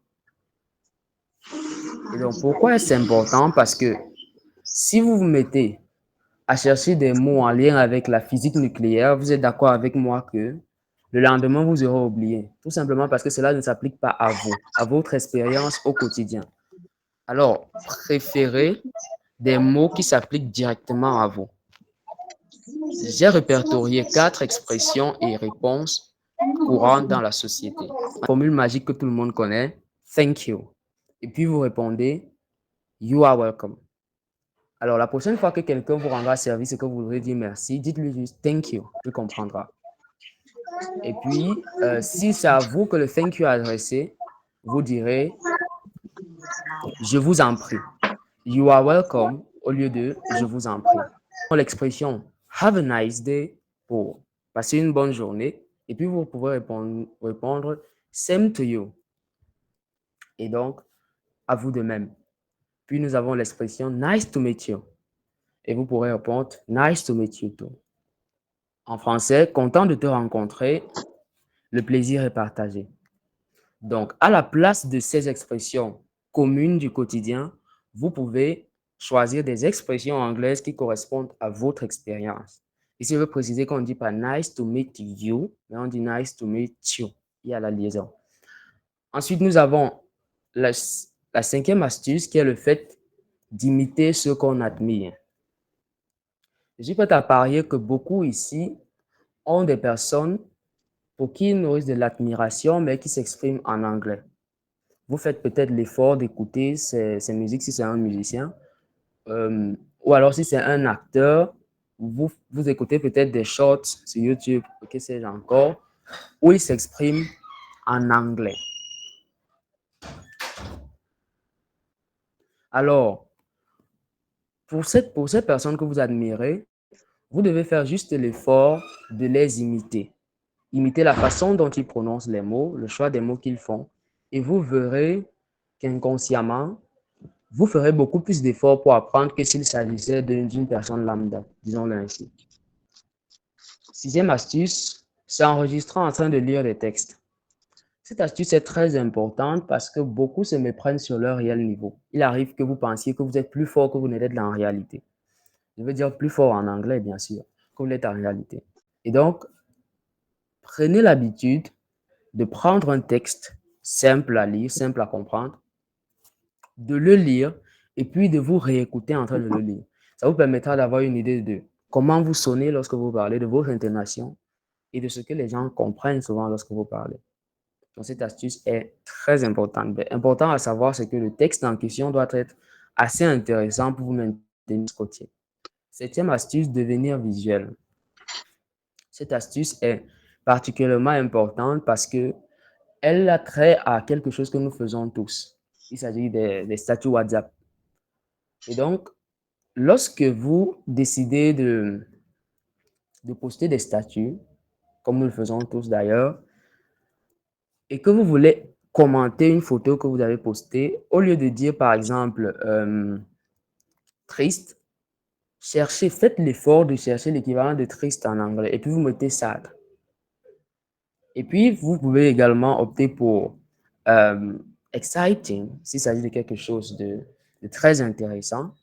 Et donc, pourquoi est-ce important? Parce que si vous vous mettez à chercher des mots en lien avec la physique nucléaire, vous êtes d'accord avec moi que le lendemain, vous aurez oublié. Tout simplement parce que cela ne s'applique pas à vous, à votre expérience au quotidien. Alors, préférez des mots qui s'appliquent directement à vous. J'ai répertorié 4 expressions et réponses courantes dans la société. La formule magique que tout le monde connaît, thank you. Et puis vous répondez, you are welcome. Alors, la prochaine fois que quelqu'un vous rendra service et que vous voudrez dire merci, dites-lui juste thank you, il comprendra. Et puis, si c'est à vous que le thank you est adressé, vous direz je vous en prie. You are welcome au lieu de je vous en prie. L'expression have a nice day pour passer une bonne journée. Et puis, vous pouvez répondre same to you. Et donc, à vous de même. Puis, nous avons l'expression nice to meet you. Et vous pourrez répondre nice to meet you too. En français, content de te rencontrer, le plaisir est partagé. Donc, à la place de ces expressions communes du quotidien, vous pouvez choisir des expressions anglaises qui correspondent à votre expérience. Ici, je veux préciser qu'on ne dit pas nice to meet you, mais on dit nice to meet you. Il y a la liaison. Ensuite, nous avons la cinquième astuce qui est le fait d'imiter ceux qu'on admire. Je suis prêt à parier que beaucoup ici ont des personnes pour qui ils nourrissent de l'admiration, mais qui s'expriment en anglais. Vous faites peut-être l'effort d'écouter ces musiques si c'est un musicien, ou alors si c'est un acteur, vous écoutez peut-être des shorts sur YouTube, que sais-je encore, où il s'exprime en anglais. Alors, pour ces personnes que vous admirez, vous devez faire juste l'effort de les imiter. Imiter la façon dont ils prononcent les mots, le choix des mots qu'ils font, et vous verrez qu'inconsciemment, vous ferez beaucoup plus d'efforts pour apprendre que s'il s'agissait d'une personne lambda, disons-le ainsi. Sixième astuce, c'est enregistrer en train de lire des textes. Cette astuce est très importante parce que beaucoup se méprennent sur leur réel niveau. Il arrive que vous pensiez que vous êtes plus fort que vous n'êtes en réalité. Je veux dire plus fort en anglais, bien sûr, que vous l'êtes en réalité. Et donc, prenez l'habitude de prendre un texte simple à lire, simple à comprendre, de le lire et puis de vous réécouter en train de le lire. Ça vous permettra d'avoir une idée de comment vous sonnez lorsque vous parlez, de votre intonation et de ce que les gens comprennent souvent lorsque vous parlez. Donc, cette astuce est très importante. Mais important à savoir, c'est que le texte en question doit être assez intéressant pour vous maintenir scotché. Septième astuce, devenir visuel. Cette astuce est particulièrement importante parce que elle a trait à quelque chose que nous faisons tous. Il s'agit des statuts WhatsApp. Et donc, lorsque vous décidez de poster des statuts, comme nous le faisons tous d'ailleurs, et que vous voulez commenter une photo que vous avez postée, au lieu de dire par exemple triste, faites l'effort de chercher l'équivalent de triste en anglais et puis vous mettez sad. Et puis vous pouvez également opter pour exciting s'il s'agit de quelque chose de très intéressant,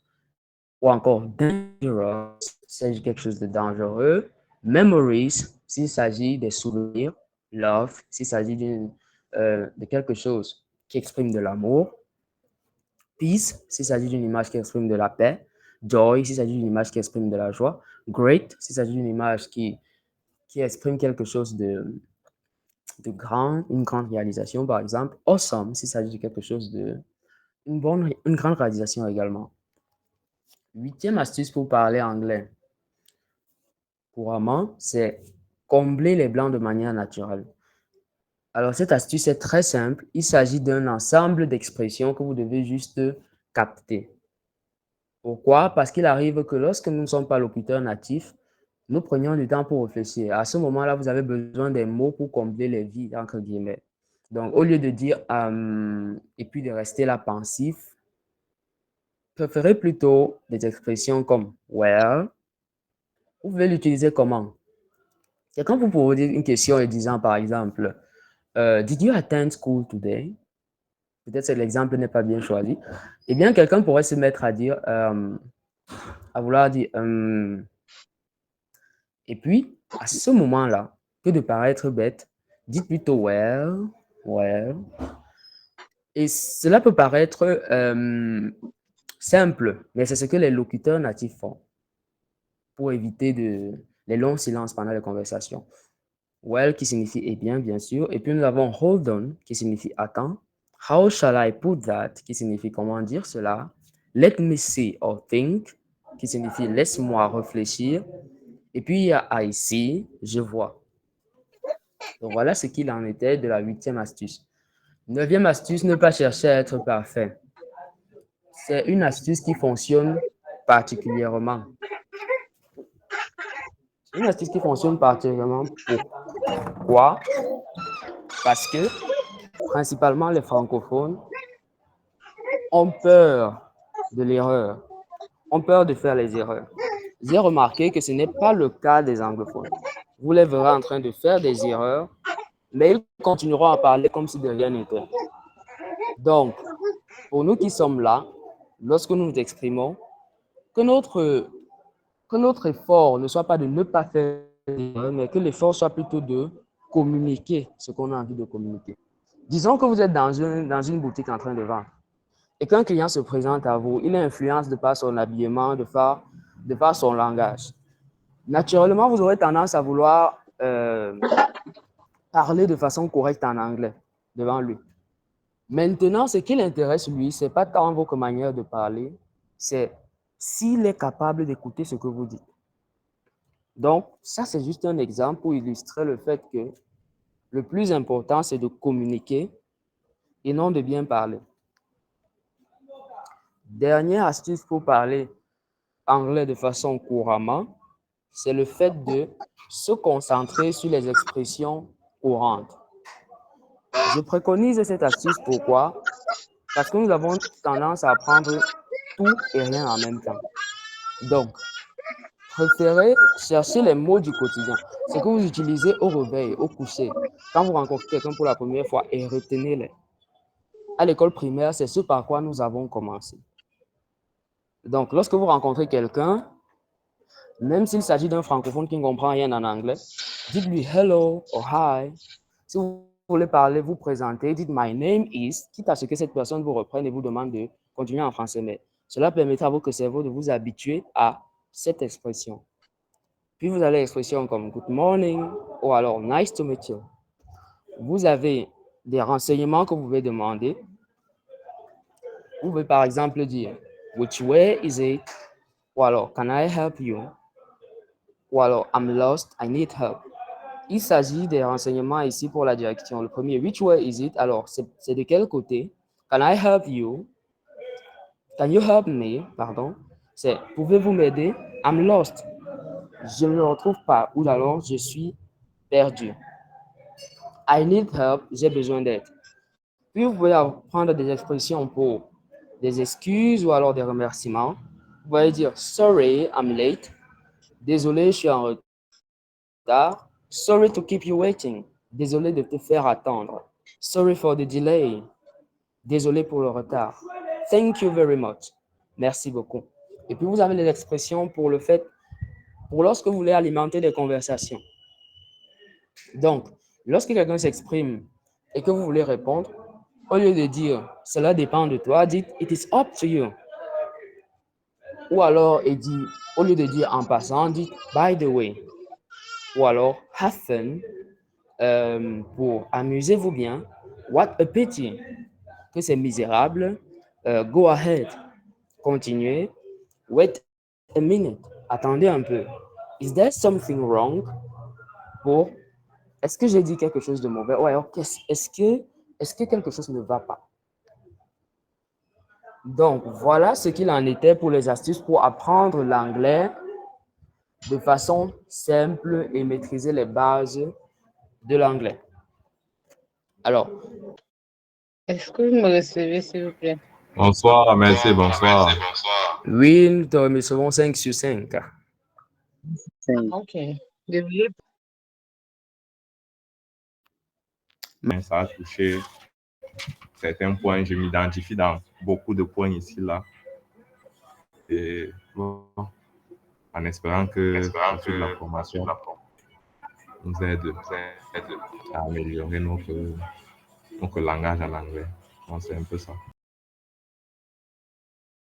ou encore dangerous s'il s'agit de quelque chose de dangereux, memories s'il s'agit des souvenirs, love s'il s'agit de quelque chose qui exprime de l'amour, peace s'il s'agit d'une image qui exprime de la paix, joy s'il s'agit d'une image qui exprime de la joie, great s'il s'agit d'une image qui exprime quelque chose de grand, une grande réalisation par exemple, awesome s'il s'agit de quelque chose une grande réalisation également. 8e astuce pour parler anglais couramment, c'est combler les blancs de manière naturelle. Alors, cette astuce est très simple. Il s'agit d'un ensemble d'expressions que vous devez juste capter. Pourquoi? Parce qu'il arrive que lorsque nous ne sommes pas locuteurs natifs, nous prenions du temps pour réfléchir. À ce moment-là, vous avez besoin des mots pour combler les vides, entre guillemets. Donc, au lieu de dire et puis de rester là pensif, préférez plutôt des expressions comme well. Vous pouvez l'utiliser comment? C'est quand vous posez une question et disant par exemple, Did you attend school today? Peut-être que l'exemple n'est pas bien choisi. Eh bien, quelqu'un pourrait se mettre à dire, à vouloir dire, et puis, à ce moment-là, que de paraître bête, dites plutôt well, well. Et cela peut paraître simple, mais c'est ce que les locuteurs natifs font pour éviter les longs silences pendant les conversations. Well qui signifie eh bien sûr. Et puis nous avons hold on qui signifie attends. How shall I put that qui signifie comment dire cela. Let me see or think qui signifie laisse-moi réfléchir. Et puis il y a I see, je vois. Donc voilà ce qu'il en était de la 8e astuce. 9e astuce, ne pas chercher à être parfait. C'est une astuce qui fonctionne particulièrement. Une astuce qui fonctionne particulièrement pourquoi? Parce que principalement les francophones ont peur de l'erreur, ont peur de faire les erreurs. J'ai remarqué que ce n'est pas le cas des anglophones. Vous les verrez en train de faire des erreurs, mais ils continueront à parler comme si de rien n'était. Donc, pour nous qui sommes là, lorsque nous nous exprimons, que notre effort ne soit pas de ne pas faire des erreurs, mais que l'effort soit plutôt de communiquer ce qu'on a envie de communiquer. Disons que vous êtes dans une boutique en train de vendre et qu'un client se présente à vous, il influence de par son habillement, de par son langage. Naturellement, vous aurez tendance à vouloir parler de façon correcte en anglais devant lui. Maintenant, ce qui l'intéresse, lui, ce n'est pas tant votre manière de parler, c'est s'il est capable d'écouter ce que vous dites. Donc, ça, c'est juste un exemple pour illustrer le fait que le plus important, c'est de communiquer et non de bien parler. Dernière astuce pour parler anglais de façon couramment, c'est le fait de se concentrer sur les expressions courantes. Je préconise cette astuce pourquoi? Parce que nous avons tendance à apprendre tout et rien en même temps. Donc, préférez chercher les mots du quotidien, ce que vous utilisez au réveil, au coucher, quand vous rencontrez quelqu'un pour la première fois et retenez-les. À l'école primaire, c'est ce par quoi nous avons commencé. Donc, lorsque vous rencontrez quelqu'un, même s'il s'agit d'un francophone qui ne comprend rien en anglais, dites-lui hello or hi. Si vous voulez parler, vous présenter, dites my name is, quitte à ce que cette personne vous reprenne et vous demande de continuer en français. Mais cela permettra à votre cerveau de vous habituer à cette expression. Puis vous avez l'expression comme good morning ou alors nice to meet you. Vous avez des renseignements que vous pouvez demander. Vous pouvez par exemple dire which way is it? Ou alors can I help you? Ou alors I'm lost, I need help. Il s'agit des renseignements ici pour la direction. Le premier, which way is it? Alors, c'est de quel côté? Can I help you? Can you help me? Pardon. c'est pouvez-vous m'aider? I'm lost. Je ne me retrouve pas. Ou alors je suis perdu. I need help. J'ai besoin d'aide. Puis vous pouvez prendre des expressions pour des excuses ou alors des remerciements. Vous pouvez dire sorry, I'm late. Désolé, je suis en retard. Sorry to keep you waiting. Désolé de te faire attendre. Sorry for the delay. Désolé pour le retard. Thank you very much. Merci beaucoup. Et puis vous avez les expressions pour le fait, pour lorsque vous voulez alimenter des conversations. Donc, lorsque quelqu'un s'exprime et que vous voulez répondre, au lieu de dire cela dépend de toi, dites it is up to you. Ou alors, au lieu de dire en passant, dites by the way. Ou alors, have fun, pour amusez-vous bien. What a pity, que c'est misérable. Go ahead, continuez. Wait a minute, attendez un peu. Is there something wrong? Pour est-ce que j'ai dit quelque chose de mauvais? Ou alors, est-ce que quelque chose ne va pas? Donc, voilà ce qu'il en était pour les astuces pour apprendre l'anglais de façon simple et maîtriser les bases de l'anglais. Alors, Est-ce que vous me recevez, s'il vous plaît? Bonsoir, merci, bonsoir. oui, nous te remercions 5 sur 5. Ok. Désolé. Mais ça a touché certains points. Je m'identifie dans beaucoup de points ici, là. Et bon, en espérant que la formation nous aide à améliorer notre langage en anglais. Donc, c'est un peu ça.